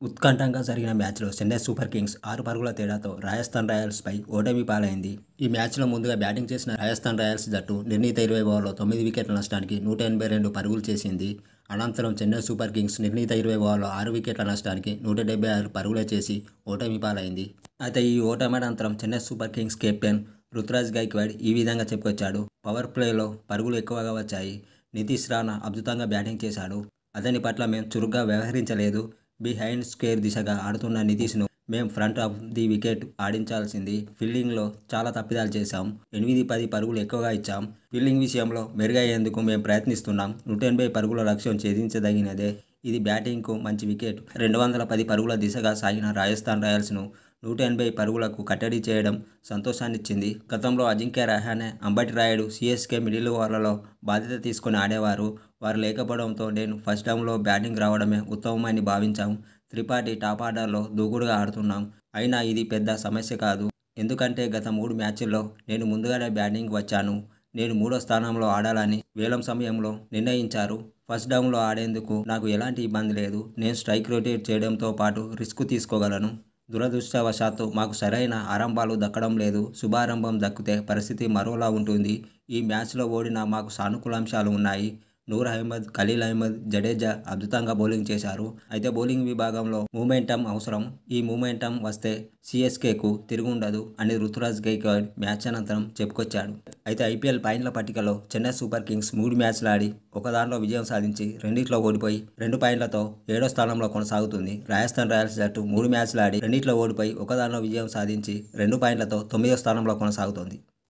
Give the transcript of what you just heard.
ఉత్కంఠంగా జరిగిన మ్యాచ్లో Chennai super Kings 6 పరుగుల తేడాతో రాజస్థాన్ రాయల్స్పై ఓటమి పాలైంది. ఈ మ్యాచ్లో ముందుగా బ్యాటింగ్ చేసిన రాజస్థాన్ రాయల్స్ జట్టు నిర్ణీత 20 ఓవర్లలో 9 వికెట్ల నష్టానికి 182 పరుగులు చేసింది. అనంతరం చెన్నై సూపర్ కింగ్స్ నిర్ణీత 20 ఓవర్లలో 6 వికెట్ల నష్టానికి 176 పరుగులే చేసి ఓటమి పాలైంది. అయితే ఈ ఓటమి అనంతరం Chennai super kings captain Ruturaj Gaikwad ఈ విధంగా చెప్పుకొచ్చాడు. పవర్ ప్లేలో పరుగులు ఎక్కువగా వచ్చాయి. నితీష్ రాణా అద్భుతంగా బ్యాటింగ్ చేశాడు. అతని పట్ల మేము చురుగ్గా వ్యవహరించలేదు. బిహైండ్ స్క్వేర్ దిశగా ఆడుతున్న నితీష్ను మేం ఫ్రంట్ ఆఫ్ ది వికెట్ ఆడించాల్సింది. ఫీల్డింగ్లో చాలా తప్పిదాలు చేశాం. 8-10 పరుగులు ఎక్కువగా ఇచ్చాం. ఫీల్డింగ్ విషయంలో మెరుగయ్యేందుకు మేం ప్రయత్నిస్తున్నాం. 180 పరుగుల లక్ష్యం ఛేదించదగినదే. ఇది బ్యాటింగ్కు మంచి వికెట్. 210 పరుగుల దిశగా సాగిన రాజస్థాన్ రాయల్స్ను 180 పరుగులకు కట్టడి చేయడం సంతోషాన్నిచ్చింది. గతంలో అజింక్య రహానె, అంబటి రాయుడు సీఎస్కే మిడిల్ ఓవర్లలో బాధ్యత తీసుకొని ఆడేవారు. వారు లేకపోవడంతో నేను ఫస్ట్ డౌన్లో బ్యాటింగ్ రావడమే ఉత్తమమని భావించాం. త్రిపాఠి టాప్ ఆర్డర్లో దూకుడుగా ఆడుతున్నాం. అయినా ఇది పెద్ద సమస్య కాదు. ఎందుకంటే గత 3 మ్యాచ్ల్లో నేను ముందుగానే బ్యాటింగ్కు వచ్చాను. నేను 3వ స్థానంలో ఆడాలని వేలం సమయంలో నిర్ణయించారు. ఫస్ట్ డౌన్లో ఆడేందుకు నాకు ఎలాంటి ఇబ్బంది లేదు. నేను స్ట్రైక్ రొటేట్ చేయడంతో పాటు రిస్క్ తీసుకోగలను. దురదృష్టవశాత్తు మాకు సరైన ఆరంభాలు దక్కడం లేదు. శుభారంభం దక్కితే పరిస్థితి మరోలా ఉంటుంది. ఈ మ్యాచ్లో ఓడినా మాకు సానుకూలాంశాలు ఉన్నాయి. నూర్ అహ్మద్, ఖలీల్ అహ్మద్, జడేజా అద్భుతంగా బౌలింగ్ చేశారు. అయితే బౌలింగ్ విభాగంలో మూమెంటం అవసరం. ఈ మూమెంటం వస్తే సీఎస్కేకు తిరుగుండదు అని రుతురాజ్ గైక్వాడ్ మ్యాచ్ అనంతరం చెప్పుకొచ్చాడు. అయితే ఐపీఎల్ పాయింట్ల పట్టికలో చెన్నై సూపర్ కింగ్స్ 3 మ్యాచ్లు ఆడి ఒక దాంట్లో విజయం సాధించి 2 ఓడిపోయి 2 పాయింట్లతో 7వ స్థానంలో కొనసాగుతుంది. రాజస్థాన్ రాయల్స్ జట్టు 3 మ్యాచ్లు ఆడి 2 ఓడిపోయి ఒక దాంట్లో విజయం సాధించి 2 పాయింట్లతో 9వ స్థానంలో కొనసాగుతోంది.